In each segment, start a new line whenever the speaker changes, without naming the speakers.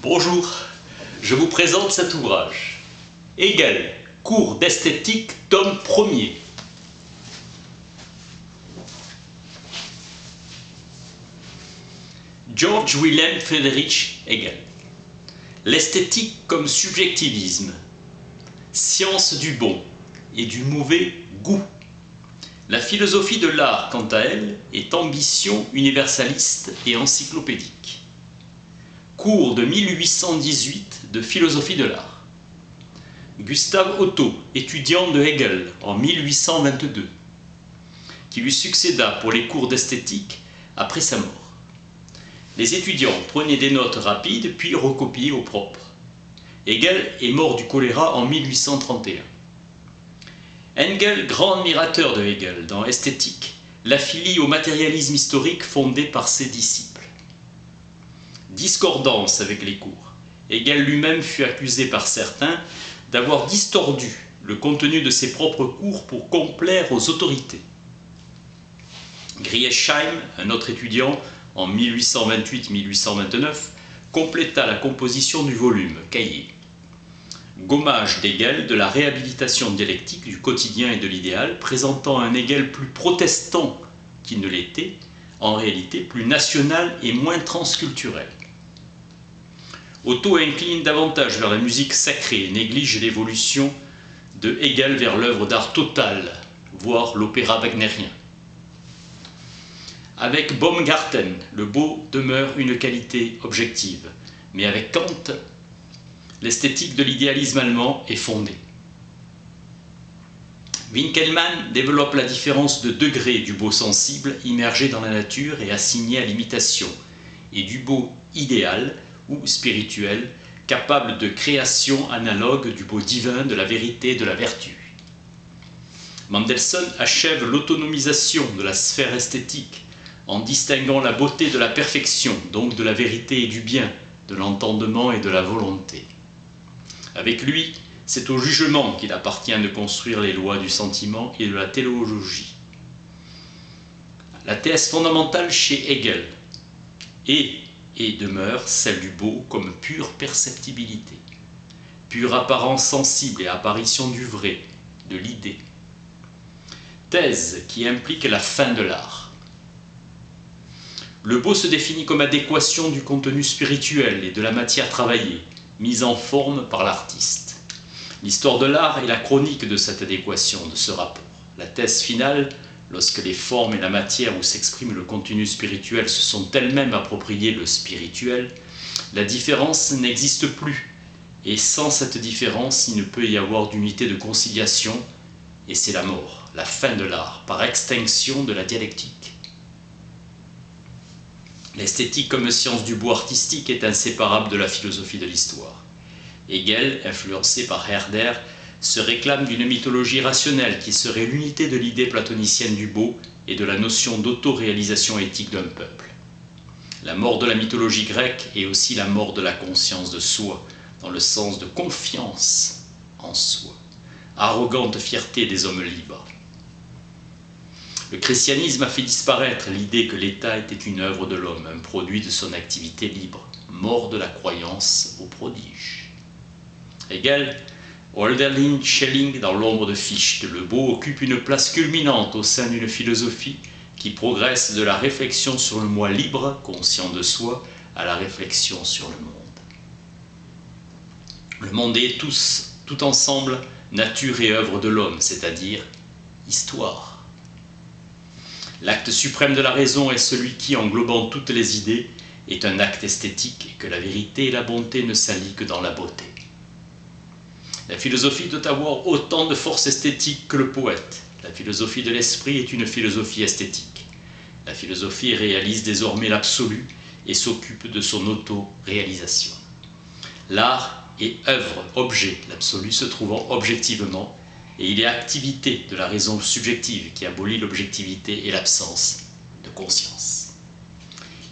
Bonjour, je vous présente cet ouvrage. Hegel, cours d'esthétique, tome 1er. Georg Wilhelm Friedrich Hegel. L'esthétique comme subjectivisme, science du bon et du mauvais goût. La philosophie de l'art, quant à elle, est ambition universaliste et encyclopédique. Cours de 1818 de philosophie de l'art. Gustave Otto, étudiant de Hegel en 1822, qui lui succéda pour les cours d'esthétique après sa mort. Les étudiants prenaient des notes rapides puis recopiaient au propre. Hegel est mort du choléra en 1831. Engel, grand admirateur de Hegel dans Esthétique, l'affilie au matérialisme historique fondé par ses disciples. Discordance avec les cours. Hegel lui-même fut accusé par certains d'avoir distordu le contenu de ses propres cours pour complaire aux autorités. Griesheim, un autre étudiant, en 1828-1829, compléta la composition du volume Cahiers. Gommage d'Hegel de la réhabilitation dialectique du quotidien et de l'idéal, présentant un Hegel plus protestant qu'il ne l'était, en réalité plus national et moins transculturel. Otto incline davantage vers la musique sacrée et néglige l'évolution de Hegel vers l'œuvre d'art totale, voire l'opéra wagnérien. Avec Baumgarten, le beau demeure une qualité objective, mais avec Kant, l'esthétique de l'idéalisme allemand est fondée. Winkelmann développe la différence de degré du beau sensible immergé dans la nature et assigné à l'imitation, et du beau idéal ou spirituel, capable de création analogue du beau divin, de la vérité et de la vertu. Mendelssohn achève l'autonomisation de la sphère esthétique en distinguant la beauté de la perfection, donc de la vérité et du bien, de l'entendement et de la volonté. Avec lui, c'est au jugement qu'il appartient de construire les lois du sentiment et de la téléologie. La thèse fondamentale chez Hegel est et demeure celle du beau comme pure perceptibilité, pure apparence sensible et apparition du vrai, de l'idée. Thèse qui implique la fin de l'art. Le beau se définit comme adéquation du contenu spirituel et de la matière travaillée, mise en forme par l'artiste. L'histoire de l'art est la chronique de cette adéquation, de ce rapport. La thèse finale, lorsque les formes et la matière où s'exprime le contenu spirituel se sont elles-mêmes appropriées le spirituel, la différence n'existe plus. Et sans cette différence, il ne peut y avoir d'unité de conciliation, et c'est la mort, la fin de l'art, par extinction de la dialectique. L'esthétique comme science du beau artistique est inséparable de la philosophie de l'histoire. Hegel, influencé par Herder, se réclame d'une mythologie rationnelle qui serait l'unité de l'idée platonicienne du beau et de la notion d'autoréalisation éthique d'un peuple. La mort de la mythologie grecque est aussi la mort de la conscience de soi, dans le sens de confiance en soi, arrogante fierté des hommes libres. Le christianisme a fait disparaître l'idée que l'État était une œuvre de l'homme, un produit de son activité libre, mort de la croyance au prodige. Hegel, Hölderlin, Schelling dans l'ombre de Fichte, le beau occupe une place culminante au sein d'une philosophie qui progresse de la réflexion sur le moi libre, conscient de soi, à la réflexion sur le monde. Le monde est tout ensemble, nature et œuvre de l'homme, c'est-à-dire histoire. L'acte suprême de la raison est celui qui, englobant toutes les idées, est un acte esthétique et que la vérité et la bonté ne s'allient que dans la beauté. La philosophie doit avoir autant de force esthétique que le poète. La philosophie de l'esprit est une philosophie esthétique. La philosophie réalise désormais l'absolu et s'occupe de son auto-réalisation. L'art est œuvre, objet, l'absolu se trouvant objectivement, et il est activité de la raison subjective qui abolit l'objectivité et l'absence de conscience.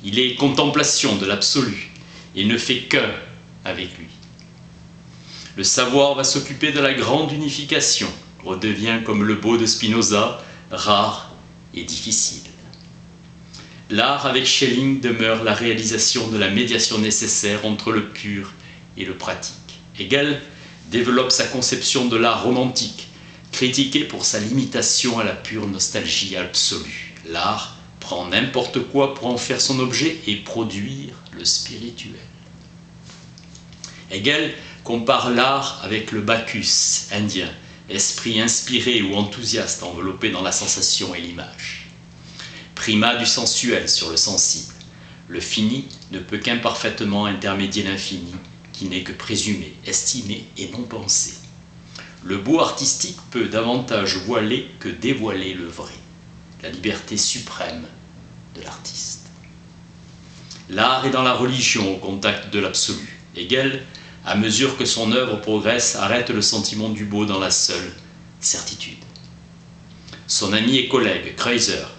Il est contemplation de l'absolu et ne fait qu'un avec lui. Le savoir va s'occuper de la grande unification, redevient comme le beau de Spinoza, rare et difficile. L'art avec Schelling demeure la réalisation de la médiation nécessaire entre le pur et le pratique. Hegel développe sa conception de l'art romantique, critiqué pour sa limitation à la pure nostalgie absolue. L'art prend n'importe quoi pour en faire son objet et produire le spirituel. Hegel compare l'art avec le Bacchus indien, esprit inspiré ou enthousiaste enveloppé dans la sensation et l'image. Primat du sensuel sur le sensible, le fini ne peut qu'imparfaitement intermédier l'infini, qui n'est que présumé, estimé et non pensé. Le beau artistique peut davantage voiler que dévoiler le vrai, la liberté suprême de l'artiste. L'art est dans la religion au contact de l'absolu. Hegel, à mesure que son œuvre progresse, arrête le sentiment du beau dans la seule certitude. Son ami et collègue, Kreuzer,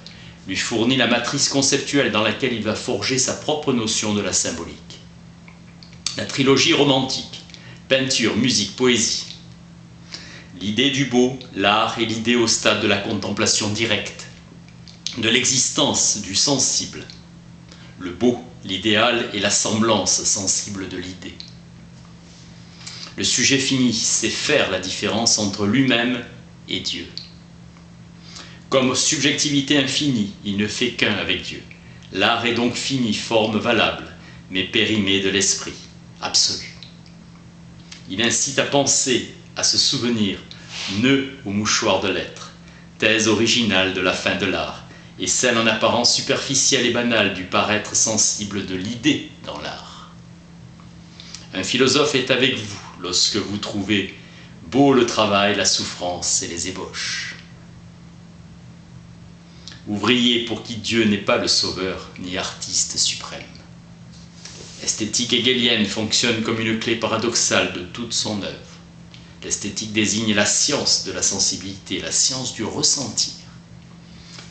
lui fournit la matrice conceptuelle dans laquelle il va forger sa propre notion de la symbolique. La trilogie romantique, peinture, musique, poésie. L'idée du beau, l'art et l'idée au stade de la contemplation directe, de l'existence du sensible. Le beau, l'idéal et la semblance sensible de l'idée. Le sujet fini sait faire la différence entre lui-même et Dieu. Comme subjectivité infinie, il ne fait qu'un avec Dieu. L'art est donc fini, forme valable, mais périmée de l'esprit, absolu. Il incite à penser, à se souvenir, nœud au mouchoir de l'être, thèse originale de la fin de l'art, et celle en apparence superficielle et banale du paraître sensible de l'idée dans l'art. Un philosophe est avec vous lorsque vous trouvez beau le travail, la souffrance et les ébauches. Ouvrier pour qui Dieu n'est pas le sauveur ni artiste suprême. L'esthétique hegelienne fonctionne comme une clé paradoxale de toute son œuvre. L'esthétique désigne la science de la sensibilité, la science du ressentir.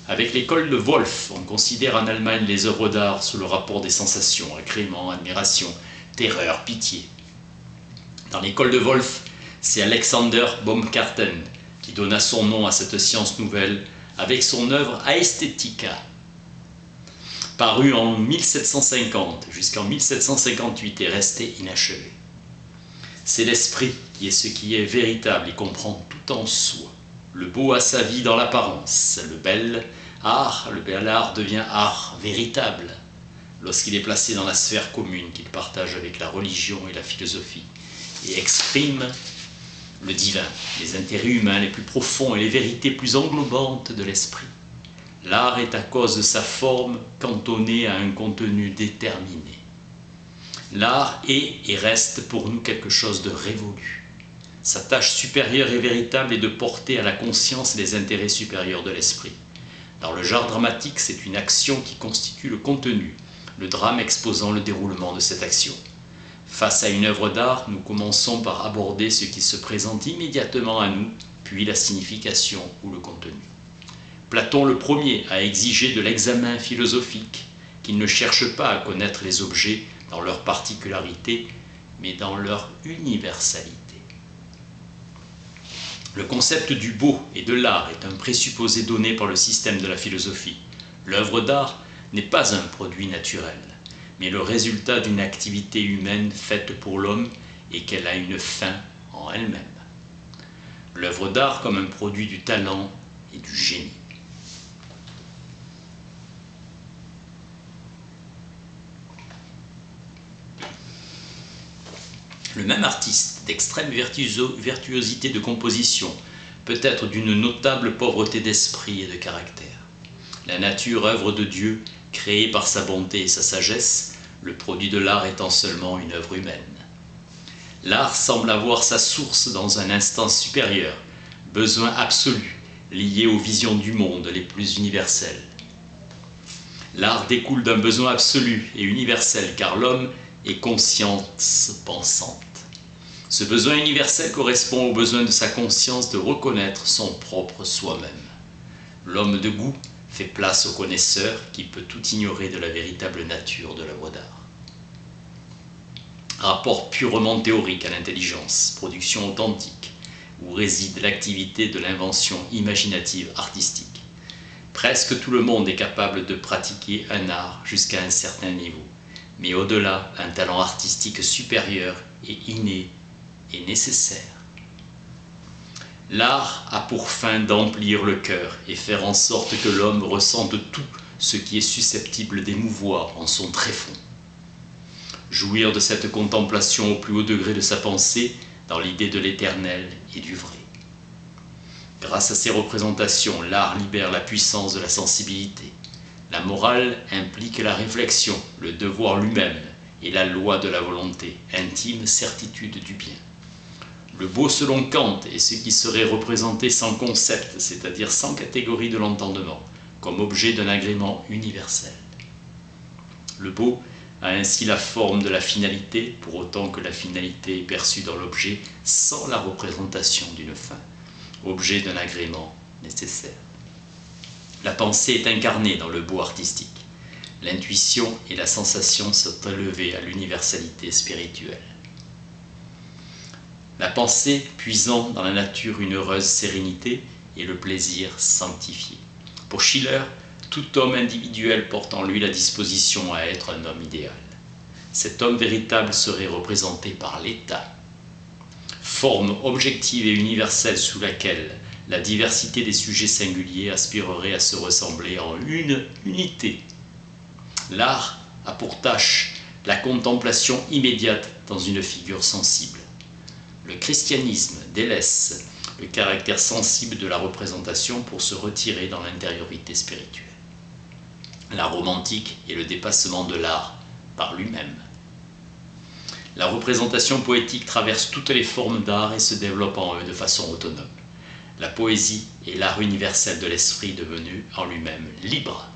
Avec l'école de Wolff, on considère en Allemagne les œuvres d'art sous le rapport des sensations, agrément, admiration, terreur, pitié. Dans l'école de Wolff, c'est Alexander Baumgarten qui donna son nom à cette science nouvelle avec son œuvre Aesthetica, parue en 1750 jusqu'en 1758 et restée inachevée. C'est l'esprit qui est ce qui est véritable et comprend tout en soi. Le beau a sa vie dans l'apparence, le bel art devient art véritable lorsqu'il est placé dans la sphère commune qu'il partage avec la religion et la philosophie et exprime le divin, les intérêts humains les plus profonds et les vérités plus englobantes de l'esprit. L'art est à cause de sa forme cantonné à un contenu déterminé. L'art est et reste pour nous quelque chose de révolu. Sa tâche supérieure et véritable est de porter à la conscience les intérêts supérieurs de l'esprit. Dans le genre dramatique, c'est une action qui constitue le contenu, le drame exposant le déroulement de cette action. Face à une œuvre d'art, nous commençons par aborder ce qui se présente immédiatement à nous, puis la signification ou le contenu. Platon le premier a exigé de l'examen philosophique qu'il ne cherche pas à connaître les objets dans leur particularité, mais dans leur universalité. Le concept du beau et de l'art est un présupposé donné par le système de la philosophie. L'œuvre d'art n'est pas un produit naturel, mais le résultat d'une activité humaine faite pour l'homme et qu'elle a une fin en elle-même. L'œuvre d'art comme un produit du talent et du génie. Le même artiste, d'extrême virtuosité de composition, peut être d'une notable pauvreté d'esprit et de caractère. La nature, œuvre de Dieu, créée par sa bonté et sa sagesse, le produit de l'art étant seulement une œuvre humaine. L'art semble avoir sa source dans un instant supérieur, besoin absolu, lié aux visions du monde les plus universelles. L'art découle d'un besoin absolu et universel, car l'homme est conscience pensante. Ce besoin universel correspond au besoin de sa conscience de reconnaître son propre soi-même. L'homme de goût fait place au connaisseur qui peut tout ignorer de la véritable nature de l'œuvre d'art. Rapport purement théorique à l'intelligence, production authentique, où réside l'activité de l'invention imaginative artistique. Presque tout le monde est capable de pratiquer un art jusqu'à un certain niveau. Mais au-delà, un talent artistique supérieur et inné est nécessaire. L'art a pour fin d'emplir le cœur et faire en sorte que l'homme ressente tout ce qui est susceptible d'émouvoir en son tréfonds. Jouir de cette contemplation au plus haut degré de sa pensée dans l'idée de l'éternel et du vrai. Grâce à ces représentations, l'art libère la puissance de la sensibilité. La morale implique la réflexion, le devoir lui-même et la loi de la volonté, intime certitude du bien. Le beau selon Kant est ce qui serait représenté sans concept, c'est-à-dire sans catégorie de l'entendement, comme objet d'un agrément universel. Le beau a ainsi la forme de la finalité, pour autant que la finalité est perçue dans l'objet sans la représentation d'une fin, objet d'un agrément nécessaire. La pensée est incarnée dans le beau artistique. L'intuition et la sensation sont élevées à l'universalité spirituelle. La pensée puisant dans la nature une heureuse sérénité et le plaisir sanctifié. Pour Schiller, tout homme individuel porte en lui la disposition à être un homme idéal. Cet homme véritable serait représenté par l'État, forme objective et universelle sous laquelle la diversité des sujets singuliers aspirerait à se ressembler en une unité. L'art a pour tâche la contemplation immédiate dans une figure sensible. Le christianisme délaisse le caractère sensible de la représentation pour se retirer dans l'intériorité spirituelle. La romantique est le dépassement de l'art par lui-même. La représentation poétique traverse toutes les formes d'art et se développe en eux de façon autonome. La poésie est l'art universel de l'esprit devenu en lui-même libre.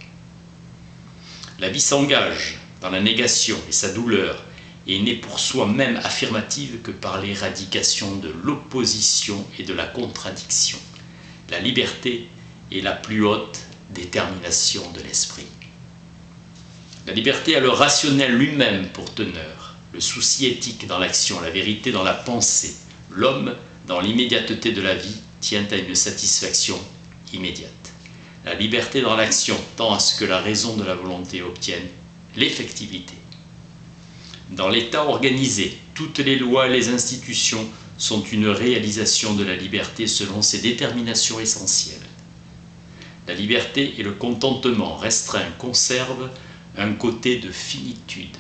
La vie s'engage dans la négation et sa douleur et n'est pour soi-même affirmative que par l'éradication de l'opposition et de la contradiction. La liberté est la plus haute détermination de l'esprit. La liberté a le rationnel lui-même pour teneur, le souci éthique dans l'action, la vérité dans la pensée. L'homme, dans l'immédiateté de la vie, tient à une satisfaction immédiate. La liberté dans l'action tend à ce que la raison de la volonté obtienne l'effectivité. Dans l'État organisé, toutes les lois et les institutions sont une réalisation de la liberté selon ses déterminations essentielles. La liberté et le contentement restreint conservent un côté de finitude.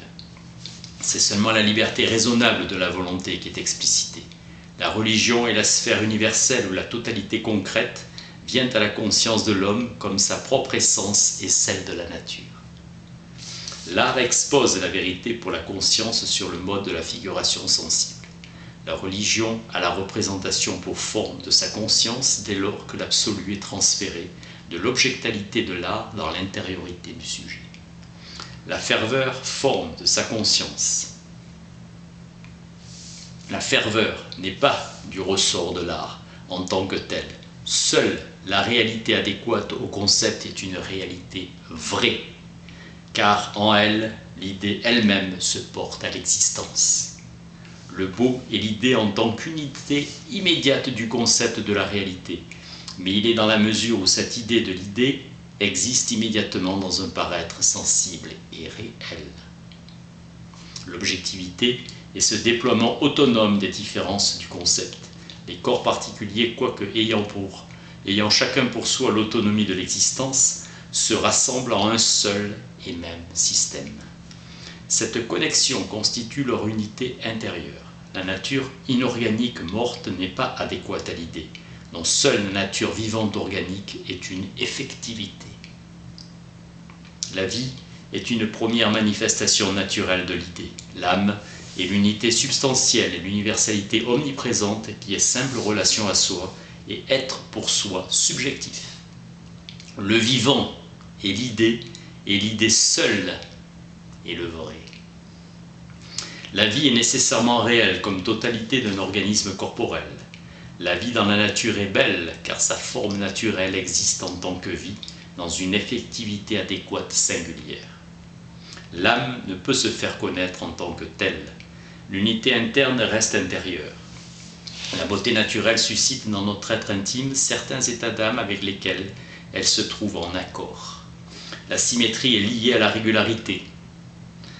C'est seulement la liberté raisonnable de la volonté qui est explicitée. La religion est la sphère universelle où la totalité concrète vient à la conscience de l'homme comme sa propre essence et celle de la nature. L'art expose la vérité pour la conscience sur le mode de la figuration sensible. La religion a la représentation pour forme de sa conscience dès lors que l'absolu est transféré de l'objectalité de l'art dans l'intériorité du sujet. La ferveur forme de sa conscience. La ferveur n'est pas du ressort de l'art en tant que tel. Seule la réalité adéquate au concept est une réalité vraie, car en elle, l'idée elle-même se porte à l'existence. Le beau est l'idée en tant qu'unité immédiate du concept de la réalité, mais il est dans la mesure où cette idée de l'idée existe immédiatement dans un paraître sensible et réel. L'objectivité est ce déploiement autonome des différences du concept. Les corps particuliers, quoique ayant chacun pour soi l'autonomie de l'existence, se rassemblent en un seul et même système. Cette connexion constitue leur unité intérieure. La nature inorganique morte n'est pas adéquate à l'idée, dont seule la nature vivante organique est une effectivité. La vie est une première manifestation naturelle de l'idée. L'âme est l'unité substantielle et l'universalité omniprésente qui est simple relation à soi et être pour soi subjectif. Le vivant est l'idée et l'idée seule est le vrai. La vie est nécessairement réelle comme totalité d'un organisme corporel. La vie dans la nature est belle car sa forme naturelle existe en tant que vie dans une effectivité adéquate singulière. L'âme ne peut se faire connaître en tant que telle. L'unité interne reste intérieure. La beauté naturelle suscite dans notre être intime certains états d'âme avec lesquels elle se trouve en accord. La symétrie est liée à la régularité.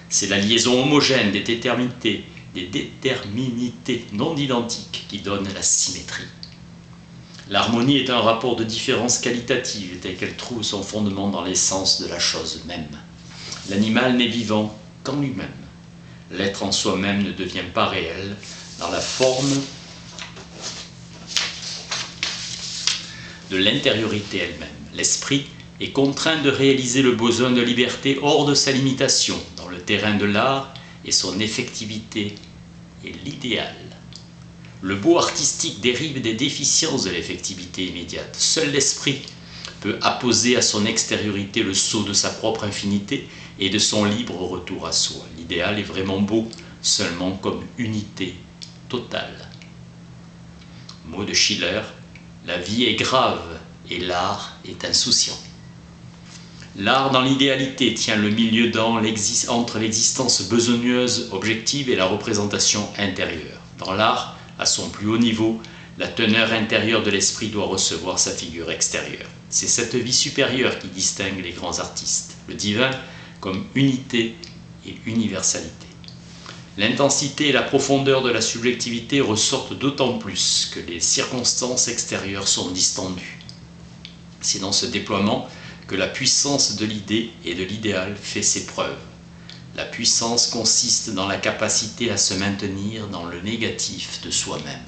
C'est la liaison homogène des déterminités non identiques qui donne la symétrie. L'harmonie est un rapport de différence qualitative tel qu'elle trouve son fondement dans l'essence de la chose même. L'animal n'est vivant qu'en lui-même. L'être en soi-même ne devient pas réel dans la forme de l'intériorité elle-même. L'esprit est contraint de réaliser le besoin de liberté hors de sa limitation, dans le terrain de l'art, et son effectivité est l'idéal. Le beau artistique dérive des déficiences de l'effectivité immédiate. Seul l'esprit peut apposer à son extériorité le sceau de sa propre infinité et de son libre retour à soi. L'idéal est vraiment beau seulement comme unité totale. Mot de Schiller, la vie est grave et l'art est insouciant. L'art dans l'idéalité tient le milieu entre l'existence besogneuse objective et la représentation intérieure. Dans l'art, à son plus haut niveau, la teneur intérieure de l'esprit doit recevoir sa figure extérieure. C'est cette vie supérieure qui distingue les grands artistes, le divin comme unité et universalité. L'intensité et la profondeur de la subjectivité ressortent d'autant plus que les circonstances extérieures sont distendues. C'est dans ce déploiement que la puissance de l'idée et de l'idéal fait ses preuves. La puissance consiste dans la capacité à se maintenir dans le négatif de soi-même.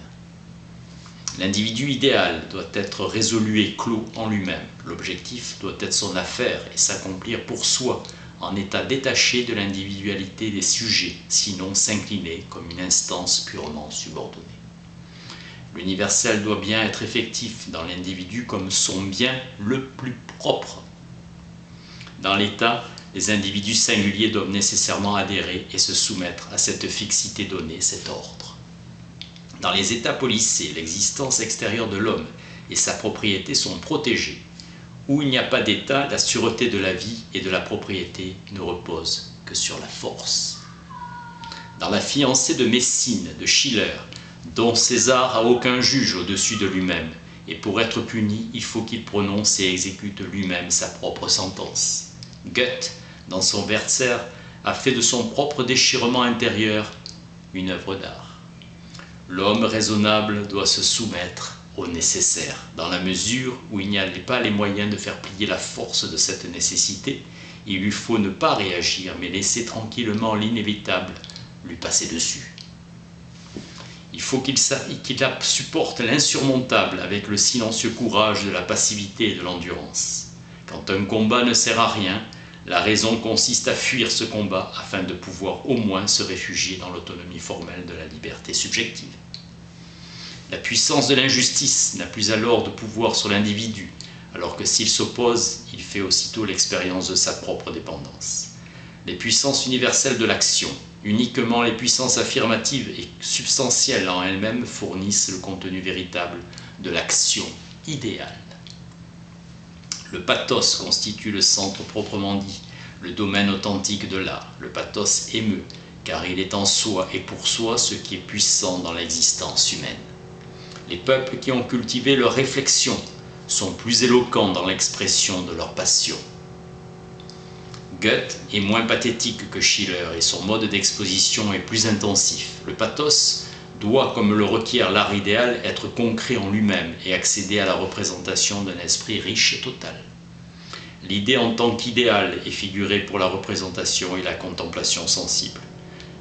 L'individu idéal doit être résolu et clos en lui-même. L'objectif doit être son affaire et s'accomplir pour soi, en état détaché de l'individualité des sujets, sinon s'incliner comme une instance purement subordonnée. L'universel doit bien être effectif dans l'individu comme son bien le plus propre. Dans l'état, les individus singuliers doivent nécessairement adhérer et se soumettre à cette fixité donnée, cet ordre. Dans les états policés, l'existence extérieure de l'homme et sa propriété sont protégées. Où il n'y a pas d'état, la sûreté de la vie et de la propriété ne repose que sur la force. Dans la fiancée de Messine, de Schiller, dont César a aucun juge au-dessus de lui-même, et pour être puni, il faut qu'il prononce et exécute lui-même sa propre sentence. Goethe, dans son Werther, a fait de son propre déchirement intérieur une œuvre d'art. L'homme raisonnable doit se soumettre au nécessaire, dans la mesure où il n'y a pas les moyens de faire plier la force de cette nécessité. Il lui faut ne pas réagir, mais laisser tranquillement l'inévitable lui passer dessus. Il faut qu'il supporte l'insurmontable avec le silencieux courage de la passivité et de l'endurance. Quand un combat ne sert à rien, la raison consiste à fuir ce combat afin de pouvoir au moins se réfugier dans l'autonomie formelle de la liberté subjective. La puissance de l'injustice n'a plus alors de pouvoir sur l'individu, alors que s'il s'oppose, il fait aussitôt l'expérience de sa propre dépendance. Les puissances universelles de l'action, uniquement les puissances affirmatives et substantielles en elles-mêmes, fournissent le contenu véritable de l'action idéale. Le pathos constitue le centre proprement dit, le domaine authentique de l'art. Le pathos émeut, car il est en soi et pour soi ce qui est puissant dans l'existence humaine. Les peuples qui ont cultivé leur réflexion sont plus éloquents dans l'expression de leur passion. Goethe est moins pathétique que Schiller et son mode d'exposition est plus intensif. Le pathos doit, comme le requiert l'art idéal, être concret en lui-même et accéder à la représentation d'un esprit riche et total. L'idée en tant qu'idéal est figurée pour la représentation et la contemplation sensible.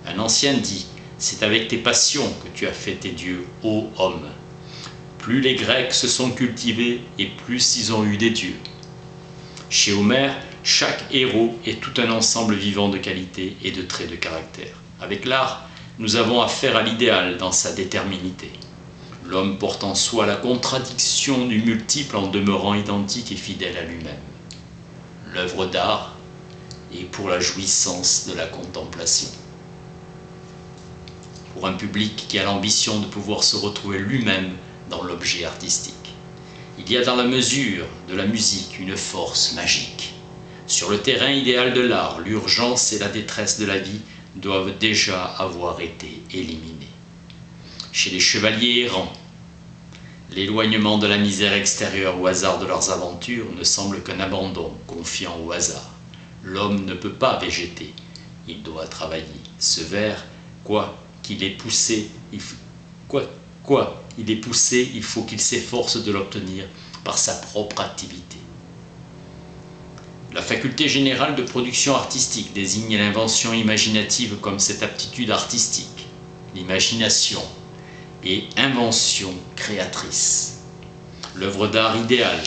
Un ancien dit « C'est avec tes passions que tu as fait tes dieux, ô homme ». Plus les Grecs se sont cultivés et plus ils ont eu des dieux. Chez Homère, chaque héros est tout un ensemble vivant de qualités et de traits de caractère. Avec l'art, nous avons affaire à l'idéal dans sa déterminité. L'homme porte en soi la contradiction du multiple en demeurant identique et fidèle à lui-même. L'œuvre d'art est pour la jouissance de la contemplation. Pour un public qui a l'ambition de pouvoir se retrouver lui-même dans l'objet artistique. Il y a dans la mesure de la musique une force magique. Sur le terrain idéal de l'art, l'urgence et la détresse de la vie doivent déjà avoir été éliminées. Chez les chevaliers errants, L'éloignement de la misère extérieure au hasard de leurs aventures ne semble qu'un abandon confiant au hasard. L'homme ne peut pas végéter, il doit travailler. Ce vers, quoi qu'il ait poussé, il faut qu'il s'efforce de l'obtenir par sa propre activité. La faculté générale de production artistique désigne l'invention imaginative comme cette aptitude artistique, l'imagination et invention créatrice. L'œuvre d'art idéale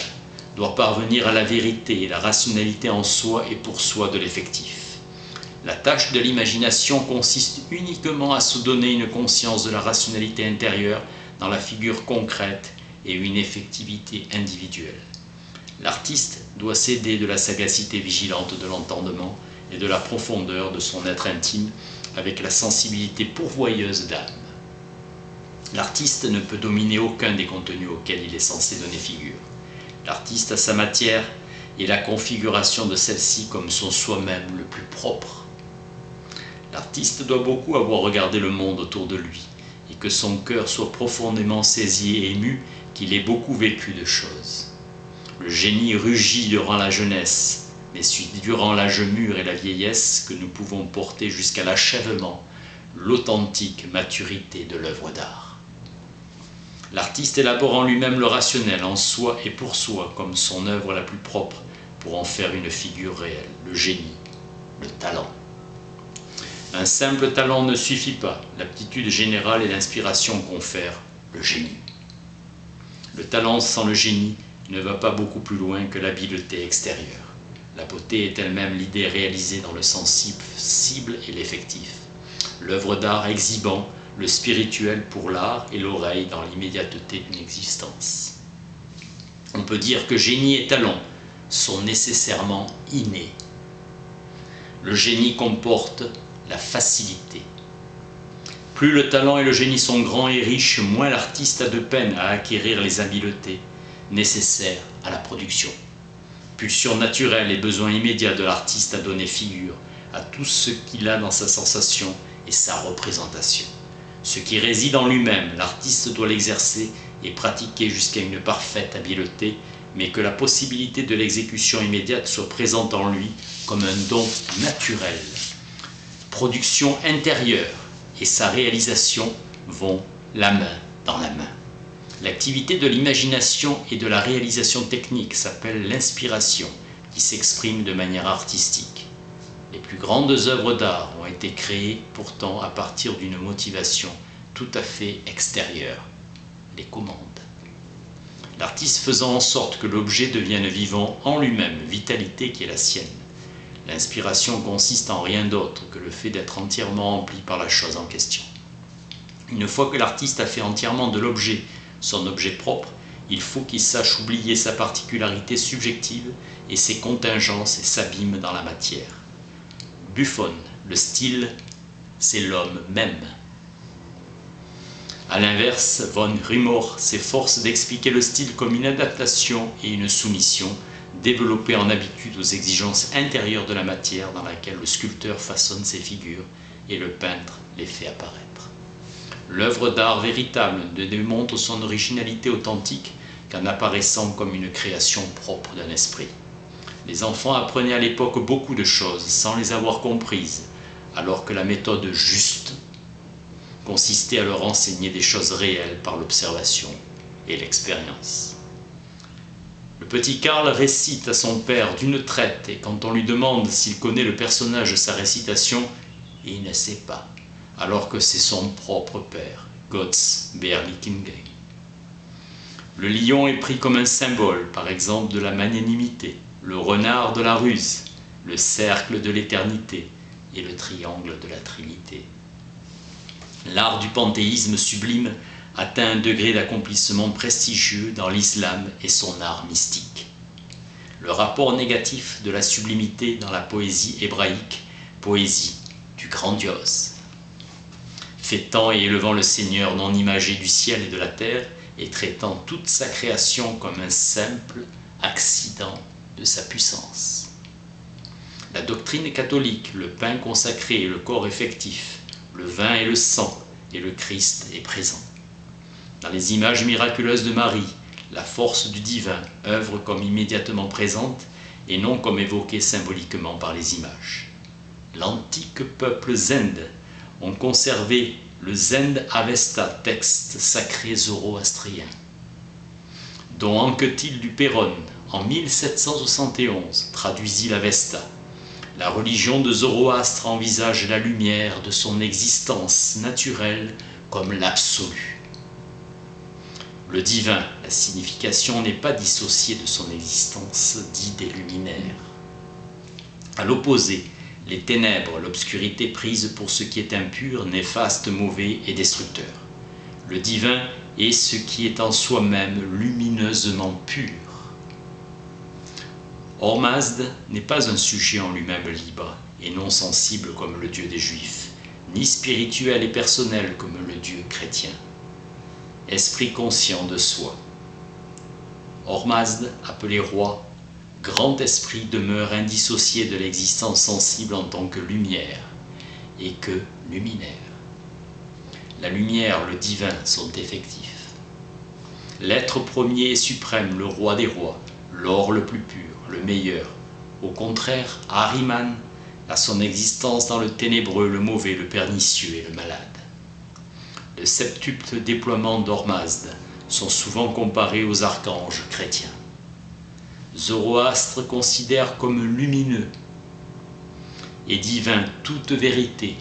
doit parvenir à la vérité et la rationalité en soi et pour soi de l'effectif. La tâche de l'imagination consiste uniquement à se donner une conscience de la rationalité intérieure dans la figure concrète et une effectivité individuelle. L'artiste doit s'aider de la sagacité vigilante de l'entendement et de la profondeur de son être intime avec la sensibilité pourvoyeuse d'âme. L'artiste ne peut dominer aucun des contenus auxquels il est censé donner figure. L'artiste a sa matière et la configuration de celle-ci comme son soi-même le plus propre. L'artiste doit beaucoup avoir regardé le monde autour de lui et que son cœur soit profondément saisi et ému qu'il ait beaucoup vécu de choses. Le génie rugit durant la jeunesse, mais c'est durant l'âge mûr et la vieillesse que nous pouvons porter jusqu'à l'achèvement l'authentique maturité de l'œuvre d'art. L'artiste élabore en lui-même le rationnel, en soi et pour soi, comme son œuvre la plus propre, pour en faire une figure réelle, le génie, le talent. Un simple talent ne suffit pas, l'aptitude générale et l'inspiration confèrent le génie. Le talent sans le génie ne va pas beaucoup plus loin que l'habileté extérieure. La beauté est elle-même l'idée réalisée dans le sensible et l'effectif. L'œuvre d'art exhibant le spirituel pour l'art et l'oreille dans l'immédiateté d'une existence. On peut dire que génie et talent sont nécessairement innés. Le génie comporte la facilité. Plus le talent et le génie sont grands et riches, moins l'artiste a de peine à acquérir les habiletés nécessaires à la production. Pulsion naturelle et besoin immédiat de l'artiste à donner figure à tout ce qu'il a dans sa sensation et sa représentation. Ce qui réside en lui-même, l'artiste doit l'exercer et pratiquer jusqu'à une parfaite habileté, mais que la possibilité de l'exécution immédiate soit présente en lui comme un don naturel. Production intérieure et sa réalisation vont la main dans la main. L'activité de l'imagination et de la réalisation technique s'appelle l'inspiration, qui s'exprime de manière artistique. Les plus grandes œuvres d'art ont été créées pourtant à partir d'une motivation tout à fait extérieure, les commandes. L'artiste faisant en sorte que l'objet devienne vivant en lui-même, vitalité qui est la sienne. L'inspiration consiste en rien d'autre que le fait d'être entièrement empli par la chose en question. Une fois que l'artiste a fait entièrement de l'objet son objet propre, il faut qu'il sache oublier sa particularité subjective et ses contingences et s'abîme dans la matière. Buffon, le style, c'est l'homme même. A l'inverse, von Rumohr s'efforce d'expliquer le style comme une adaptation et une soumission, développée en habitude aux exigences intérieures de la matière dans laquelle le sculpteur façonne ses figures et le peintre les fait apparaître. L'œuvre d'art véritable ne démontre son originalité authentique qu'en apparaissant comme une création propre d'un esprit. Les enfants apprenaient à l'époque beaucoup de choses sans les avoir comprises, alors que la méthode juste consistait à leur enseigner des choses réelles par l'observation et l'expérience. Le petit Karl récite à son père d'une traite, et quand on lui demande s'il connaît le personnage de sa récitation, il ne sait pas, alors que c'est son propre père, Götz Berlichingen. Le lion est pris comme un symbole, par exemple, de la magnanimité, le renard de la ruse, le cercle de l'éternité et le triangle de la Trinité. L'art du panthéisme sublime atteint un degré d'accomplissement prestigieux dans l'islam et son art mystique. Le rapport négatif de la sublimité dans la poésie hébraïque, poésie du grandiose. Fêtant et élevant le Seigneur non imagé du ciel et de la terre, et traitant toute sa création comme un simple accident de sa puissance. La doctrine catholique, le pain consacré et le corps effectif, le vin et le sang, et le Christ est présent. Dans les images miraculeuses de Marie, la force du divin œuvre comme immédiatement présente et non comme évoquée symboliquement par les images. L'antique peuple Zend ont conservé le Zend Avesta, texte sacré zoroastrien, dont Anquetil du Perron, en 1771, traduisit l'Avesta. La religion de Zoroastre envisage la lumière de son existence naturelle comme l'absolu. Le divin, la signification n'est pas dissociée de son existence d'idée luminaire. À l'opposé, les ténèbres, l'obscurité prise pour ce qui est impur, néfaste, mauvais et destructeur. Le divin est ce qui est en soi-même lumineusement pur. Ormazd n'est pas un sujet en lui-même libre et non sensible comme le Dieu des Juifs, ni spirituel et personnel comme le Dieu chrétien. Esprit conscient de soi. Ormazd, appelé roi, grand esprit demeure indissocié de l'existence sensible en tant que lumière et que luminaire. La lumière, le divin sont effectifs. L'être premier et suprême, le roi des rois, l'or le plus pur, le meilleur. Au contraire, Ahriman a son existence dans le ténébreux, le mauvais, le pernicieux et le malade. Le septuple déploiement d'Ormazd sont souvent comparés aux archanges chrétiens. Zoroastre considère comme lumineux et divin toute vérité,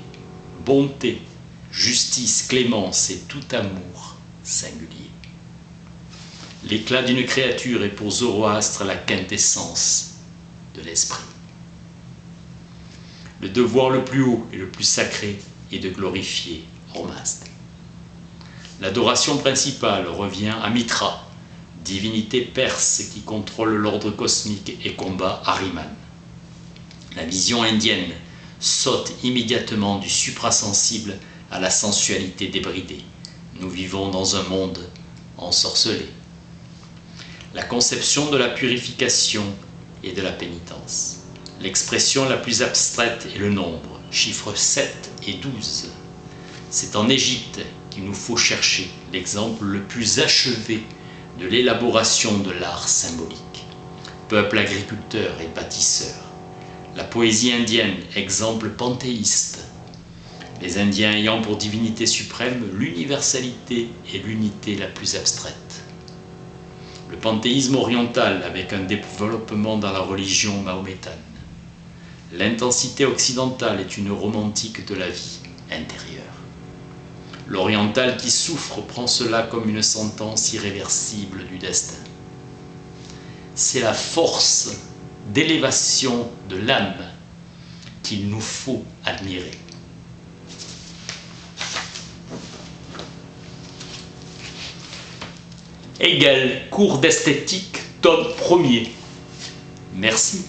bonté, justice, clémence et tout amour singulier. L'éclat d'une créature est pour Zoroastre la quintessence de l'esprit. Le devoir le plus haut et le plus sacré est de glorifier Ormazd. L'adoration principale revient à Mitra, divinité perse qui contrôle l'ordre cosmique et combat Ahriman. La vision indienne saute immédiatement du suprasensible à la sensualité débridée. Nous vivons dans un monde ensorcelé. La conception de la purification et de la pénitence. L'expression la plus abstraite est le nombre, chiffres 7 et 12. C'est en Égypte qu'il nous faut chercher l'exemple le plus achevé de l'élaboration de l'art symbolique. Peuple agriculteur et bâtisseur. La poésie indienne, exemple panthéiste. Les Indiens ayant pour divinité suprême l'universalité et l'unité la plus abstraite. Le panthéisme oriental avec un développement dans la religion mahométane. L'intensité occidentale est une romantique de la vie intérieure. L'oriental qui souffre prend cela comme une sentence irréversible du destin. C'est la force d'élévation de l'âme qu'il nous faut admirer. Hegel, cours d'esthétique, tome 1er. Merci.